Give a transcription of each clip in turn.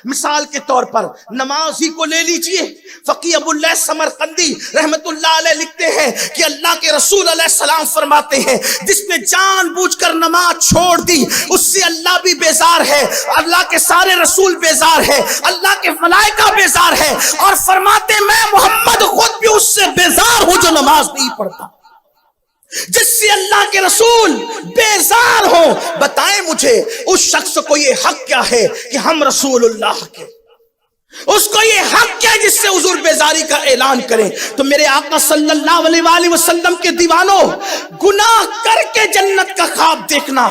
مثال کے طور پر نماز ہی کو لے لیجئے. فقی ابو اللہ سمرقندی رحمت اللہ علیہ لکھتے ہیں کہ اللہ کے رسول علیہ السلام فرماتے ہیں جس نے جان بوجھ کر نماز چھوڑ دی اس سے اللہ بھی بیزار ہے, اللہ کے سارے رسول بیزار ہے, اللہ کے ملائکہ بیزار ہے, اور فرماتے میں محمد خود بھی اس سے بیزار ہوں جو نماز نہیں پڑھتا. جس سے اللہ کے رسول بیزار ہو. بتائیں مجھے اس شخص کو یہ حق کیا ہے کہ ہم رسول اللہ کے, اس کو یہ حق کیا ہے جس سے حضور بیزاری کا اعلان کریں. تو میرے آقا صلی اللہ علیہ وآلہ وسلم کے دیوانوں, گناہ کر کے جنت کا خواب دیکھنا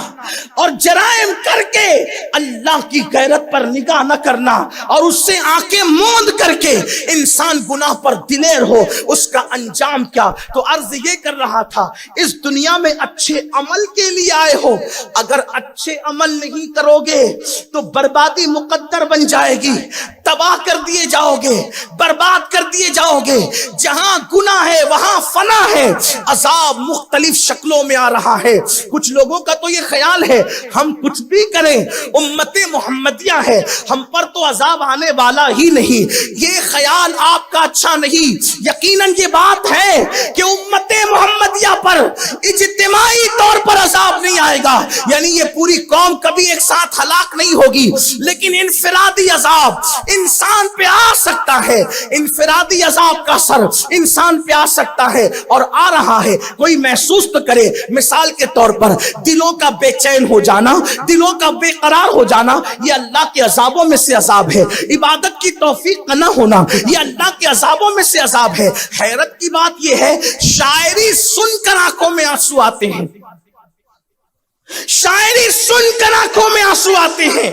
اور جرائم کر کے اللہ کی غیرت پر نگاہ نہ کرنا اور اس سے آنکھیں موند کر کے انسان گناہ پر دلیر ہو, اس کا انجام کیا. تو عرض یہ کر رہا تھا اس دنیا میں اچھے عمل کے لیے آئے ہو, اگر اچھے عمل نہیں کرو گے تو بربادی مقدر بن جائے گی, تباہ کر دیے جاؤ گے, برباد کر دیے جاؤ گے. جہاں گناہ ہے وہاں فنا ہے. عذاب مختلف شکلوں میں آ رہا ہے. کچھ لوگوں کا تو یہ خیال ہے ہم کچھ بھی کریں امت محمدیہ ہے, ہم پر تو عذاب آنے والا ہی نہیں. یہ خیال آپ کا اچھا نہیں. یقیناً یہ بات ہے کہ امت محمدیہ پر اجتماعی طور پر عذاب نہیں آئے گا, یعنی یہ پوری قوم کبھی ایک ساتھ ہلاک نہیں ہوگی, لیکن انفرادی عذاب انسان پہ آ سکتا ہے. انفرادی عذاب کا اثر انسان پہ آ سکتا ہے اور آ رہا ہے. کوئی محسوس تو کرے. مثال کے طور پر دلوں کا بے چین ہو جانا, دلوں کا بے قرار ہو جانا, یہ اللہ کے عذابوں میں سے عذاب ہے. عبادت کی توفیق نہ ہونا یہ اللہ کے عذابوں میں سے عذاب ہے. حیرت کی بات یہ ہے شاعری سن کر آنکھوں میں آنسو آتے ہیں, شاعری سن کر آنکھوں میں آنسو آتے ہیں,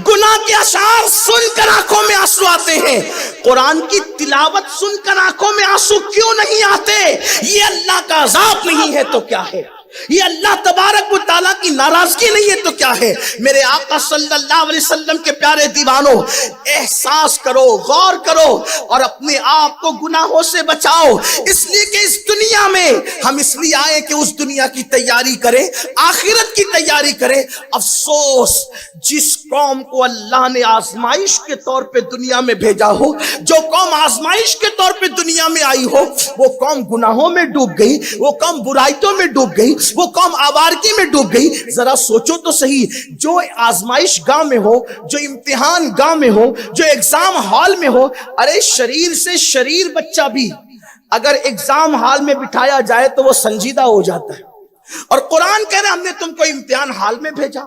گناہ کے اشعار سن کر آنکھوں میں آنسو آتے ہیں. قرآن کی تلاوت سن کر آنکھوں میں آنسو کیوں نہیں آتے؟ یہ اللہ کا عذاب نہیں ہے تو کیا ہے؟ یہ اللہ تبارک و تعالیٰ کی ناراضگی نہیں ہے تو کیا ہے؟ میرے آقا صلی اللہ علیہ وسلم کے پیارے دیوانوں, احساس کرو, غور کرو اور اپنے آپ کو گناہوں سے بچاؤ. اس لیے کہ اس دنیا میں ہم اس لیے آئے کہ اس دنیا کی تیاری کریں, آخرت کی تیاری کریں. افسوس جس قوم کو اللہ نے آزمائش کے طور پہ دنیا میں بھیجا ہو, جو قوم آزمائش کے طور پہ دنیا میں آئی ہو, وہ قوم گناہوں میں ڈوب گئی, وہ قوم برائیوں میں ڈوب گئی, وہ قوم آوارگی میں ڈوب گئی. ذرا سوچو تو صحیح, جو آزمائش گاہ میں ہو, جو امتحان گاہ میں ہو, جو ایگزام ہال میں ہو, ارے شریر سے شریر بچہ بھی اگر ایگزام ہال میں بٹھایا جائے تو وہ سنجیدہ ہو جاتا ہے. اور قرآن کہہ رہا ہے ہم نے تم کو امتحان ہال میں بھیجا,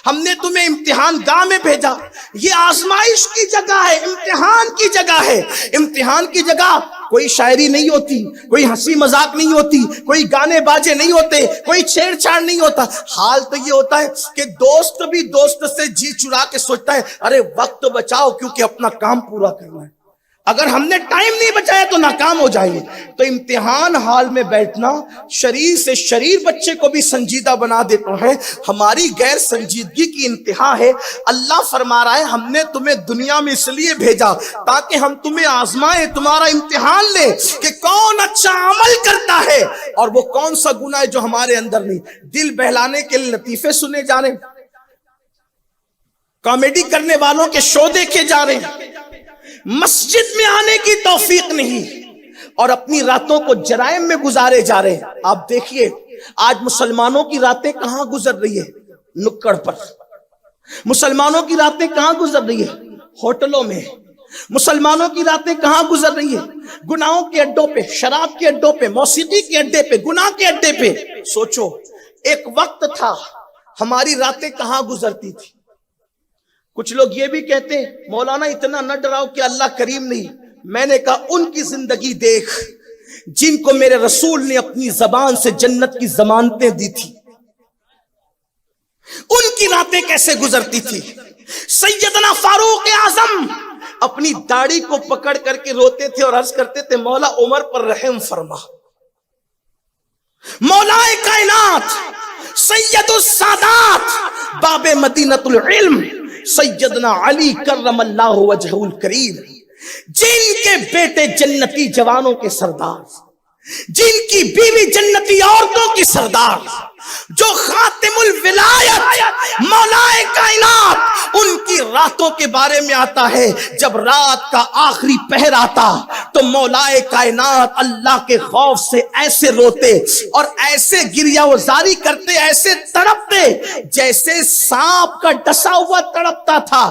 ہم نے تمہیں امتحان گاہ میں بھیجا. یہ آزمائش کی جگہ ہے, امتحان کی جگہ ہے. امتحان کی جگہ کوئی شاعری نہیں ہوتی, کوئی ہنسی مذاق نہیں ہوتی, کوئی گانے باجے نہیں ہوتے, کوئی چھیڑ چھاڑ نہیں ہوتا. حال تو یہ ہوتا ہے کہ دوست بھی دوست سے جی چرا کے سوچتا ہے ارے وقت بچاؤ کیونکہ اپنا کام پورا کرنا ہے. اگر ہم نے ٹائم نہیں بچایا تو ناکام ہو جائیں گے. تو امتحان حال میں بیٹھنا شریر سے شریر بچے کو بھی سنجیدہ بنا دیتا ہے. ہماری غیر سنجیدگی کی انتہا ہے. اللہ فرما رہا ہے ہم نے تمہیں دنیا میں اس لیے بھیجا تاکہ ہم تمہیں آزمائیں, تمہارا امتحان لیں کہ کون اچھا عمل کرتا ہے اور وہ کون سا گناہ ہے جو ہمارے اندر نہیں. دل بہلانے کے لیے لطیفے سنے جا رہے, کامیڈی کرنے والوں کے شو دیکھے جا رہے ہیں, مسجد میں آنے کی توفیق نہیں اور اپنی راتوں کو جرائم میں گزارے جا رہے ہیں. آپ دیکھیے آج مسلمانوں کی راتیں کہاں گزر رہی ہے, نکڑ پر. مسلمانوں کی راتیں کہاں گزر رہی ہے, ہوٹلوں میں. مسلمانوں کی راتیں کہاں گزر رہی ہے, گناہوں کے اڈوں پہ, شراب کے اڈوں پہ, موسیقی کے اڈے پہ, گناہ کے اڈے پہ. سوچو ایک وقت تھا ہماری راتیں کہاں گزرتی تھی. کچھ لوگ یہ بھی کہتے ہیں مولانا اتنا نہ ڈراؤ کہ اللہ کریم نہیں. میں نے کہا ان کی زندگی دیکھ جن کو میرے رسول نے اپنی زبان سے جنت کی ضمانتیں دی تھی, ان کی راتیں کیسے گزرتی تھی. سیدنا فاروق اعظم اپنی داڑھی کو پکڑ کر کے روتے تھے اور عرض کرتے تھے مولا عمر پر رحم فرما. مولا کائنات سید السادات باب مدینۃ العلم سیدنا علی کرم اللہ وجہہ الکریم, جن کے بیٹے جنتی جوانوں کے سردار, جن کی بیوی جنتی عورتوں کی سردار, جو خاتم الولایت مولا کائنات ان کی راتوں کے بارے میں آتا ہے جب رات کا آخری پہر آتا تو مولائے کائنات اللہ کے خوف سے ایسے روتے اور ایسے گریہ وزاری کرتے، ایسے تڑپتے جیسے سانپ کا ڈسا ہوا تڑپتا تھا،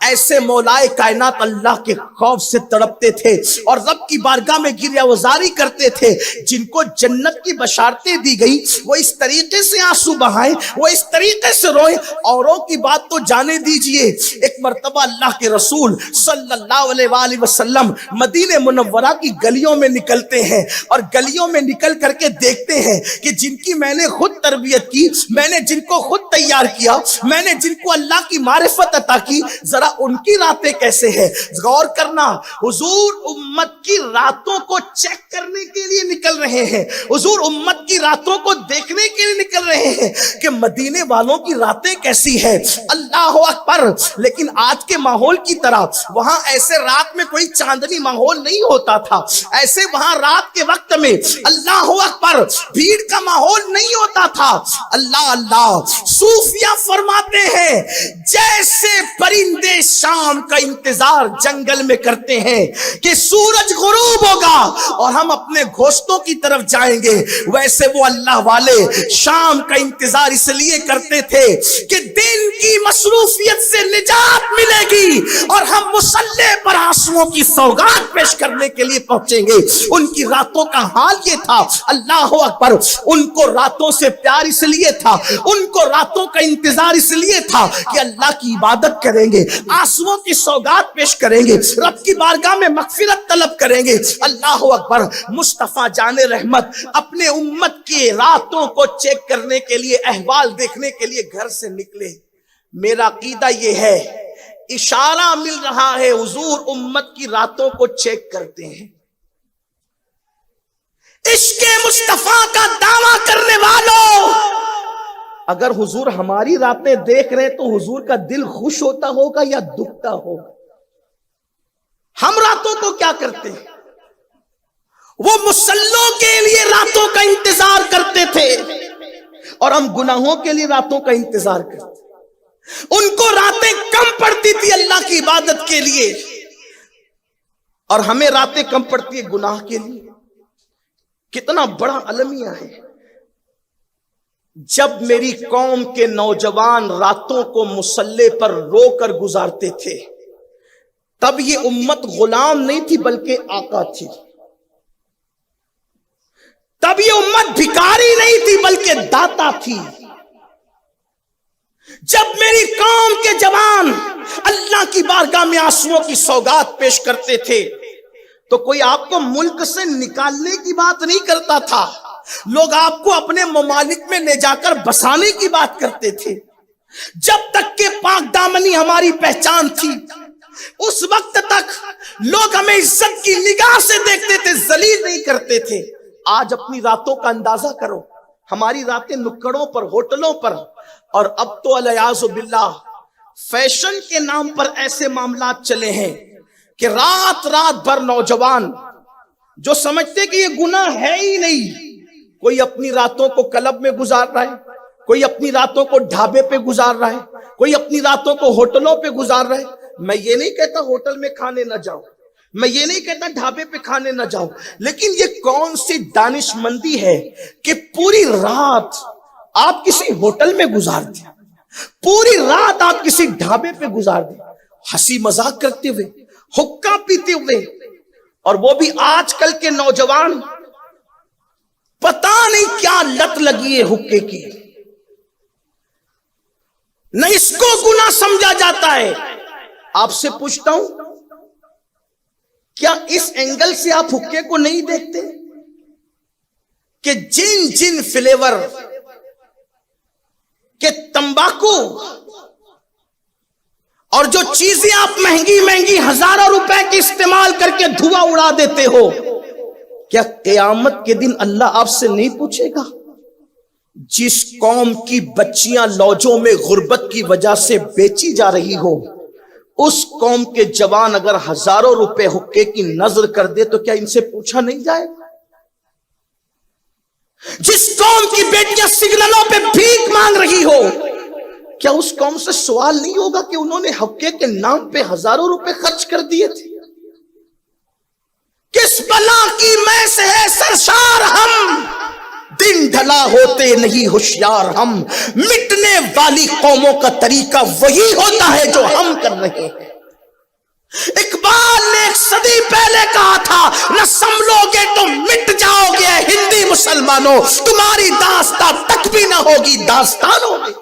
ایسے مولائے کائنات اللہ کے خوف سے تڑپتے تھے اور رب کی بارگاہ میں گریہ وزاری کرتے تھے۔ جن کو جنت کی بشارتیں دی گئی وہ اس طریقے سے آنسو بہائیں، وہ اس طریقے سے روئیں، اوروں کی بات تو جانے دیجئے۔ ایک مرتبہ اللہ کے رسول صلی اللہ علیہ وآلہ وسلم مدینہ منورہ کی گلیوں میں نکلتے ہیں اور گلیوں میں نکل کر کے دیکھتے ہیں کہ جن کی میں نے خود تربیت کی، میں نے جن کو خود تیار کیا، میں نے جن کو اللہ کی معرفت عطا کی، ذرا ان کی راتیں کیسے ہیں۔ غور کرنا، حضور امت کی راتوں کو چیک کرنے کے لیے نکل رہے ہیں، حضور امت کی راتوں کو دیکھنے کے لیے نکل رہے ہیں کہ مدینے والوں کی راتیں کیسی ہیں۔ اللہ اکبر۔ لیکن آج کے ماحول کی طرح وہاں ایسے رات میں کوئی چاندنی ماحول نہیں ہوتا تھا، ایسے وہاں رات کے وقت میں اللہ اکبر بھیڑ کا ماحول نہیں ہوتا تھا۔ اللہ اللہ، صوفیہ فرماتے ہیں جیسے پرندے شام کا انتظار جنگل میں کرتے ہیں کہ سورج غروب ہوگا اور ہم اپنے گھوستوں کی طرف جائیں گے، ویسے وہ اللہ والے شام کا انتظار اس لیے کرتے تھے کہ دن کی مصروفیت سے نجات ملے گی اور ہم مصلی پر آنسوؤں کی سوگات پیش کرنے کے لیے پہنچیں گے۔ ان کی راتوں کا حال یہ تھا، اللہ اکبر، ان کو راتوں سے پیار اس لیے تھا، ان کو راتوں کا انتظار اس لیے تھا کہ اللہ کی عبادت کریں گے، آنسوؤں کی سوگات پیش کریں گے، رب کی بارگاہ میں مغفرت طلب کریں گے۔ اللہ اکبر۔ مصطفیٰ جان رحمت اپنے امت کی راتوں کو چیک کرنے کے لیے، احوال دیکھنے کے لیے گھر سے نکلے۔ میرا عقیدہ یہ ہے، اشارہ مل رہا ہے حضور امت کی راتوں کو چیک کرتے ہیں۔ عشق مصطفیٰ کا دعویٰ کرنے والوں، اگر حضور ہماری راتیں دیکھ رہے تو حضور کا دل خوش ہوتا ہوگا یا دکھتا ہوگا؟ ہم راتوں کو کیا کرتے ہیں؟ وہ مصلوں کے لیے راتوں کا انتظار کرتے تھے اور ہم گناہوں کے لیے راتوں کا انتظار کرتے۔ ان کو راتیں کم پڑتی تھی اللہ کی عبادت کے لیے اور ہمیں راتیں کم پڑتی ہے گناہ کے لیے۔ کتنا بڑا المیہ ہے۔ جب میری قوم کے نوجوان راتوں کو مصلی پر رو کر گزارتے تھے تب یہ امت غلام نہیں تھی بلکہ آقا تھی، تب یہ امت بھکاری نہیں تھی بلکہ داتا تھی۔ جب میری قوم کے جوان اللہ کی بارگاہ میں آنسوؤں کی سوگات پیش کرتے تھے تو کوئی آپ کو ملک سے نکالنے کی بات نہیں کرتا تھا، لوگ آپ کو اپنے ممالک میں لے جا کر بسانے کی بات کرتے تھے۔ جب تک کہ پاک دامنی ہماری پہچان تھی اس وقت تک لوگ ہمیں عزت کی نگاہ سے دیکھتے تھے، ذلیل نہیں کرتے تھے۔ آج اپنی راتوں کا اندازہ کرو، ہماری راتیں نکڑوں پر، ہوٹلوں پر، اور اب تو الیاذ باللہ فیشن کے نام پر ایسے معاملات چلے ہیں کہ رات رات بھر نوجوان جو سمجھتے کہ یہ گناہ ہے ہی نہیں، کوئی اپنی راتوں کو کلب میں گزار رہا ہے، کوئی اپنی راتوں کو ڈھابے پہ گزار رہا ہے، کوئی اپنی راتوں کو ہوٹلوں پہ گزار رہا ہے۔ میں یہ نہیں کہتا ہوٹل میں کھانے نہ جاؤ، میں یہ نہیں کہتا ڈھابے پہ کھانے نہ جاؤ، لیکن یہ کون سی دانش مندی ہے کہ پوری رات آپ کسی ہوٹل میں گزار دیں، پوری رات آپ کسی ڈھابے پہ گزار دیں، ہنسی مذاق کرتے ہوئے، حقہ پیتے ہوئے، اور وہ بھی آج کل کے نوجوان پتہ نہیں کیا لت لگی ہے حقے کی، نہ اس کو گناہ سمجھا جاتا ہے۔ آپ سے پوچھتا ہوں، کیا اس اینگل سے آپ حقے کو نہیں دیکھتے کہ جن جن فلیور کہ تمباکو اور جو چیزیں آپ مہنگی مہنگی ہزاروں روپے کی استعمال کر کے دھواں اڑا دیتے ہو، کیا قیامت کے دن اللہ آپ سے نہیں پوچھے گا؟ جس قوم کی بچیاں لوجوں میں غربت کی وجہ سے بیچی جا رہی ہو، اس قوم کے جوان اگر ہزاروں روپے حقے کی نظر کر دے تو کیا ان سے پوچھا نہیں جائے؟ جس قوم کی بیٹیاں سگنلوں پہ بھیک مانگ رہی ہو، کیا اس قوم سے سوال نہیں ہوگا کہ انہوں نے حقے کے نام پہ ہزاروں روپے خرچ کر دیے تھے؟ کس بلا کی میں سے ہے سرشار ہم، دن ڈھلا ہوتے نہیں ہوشیار ہم، مٹنے والی قوموں کا طریقہ وہی ہوتا ہے جو ہم کر رہے ہیں۔ اقبال نے ایک صدی پہلے کہا تھا، نہ سنبھلو گے تو مٹ جاؤ گے ہندی مسلمانوں، تمہاری داستان تک بھی نہ ہوگی داستانوں میں۔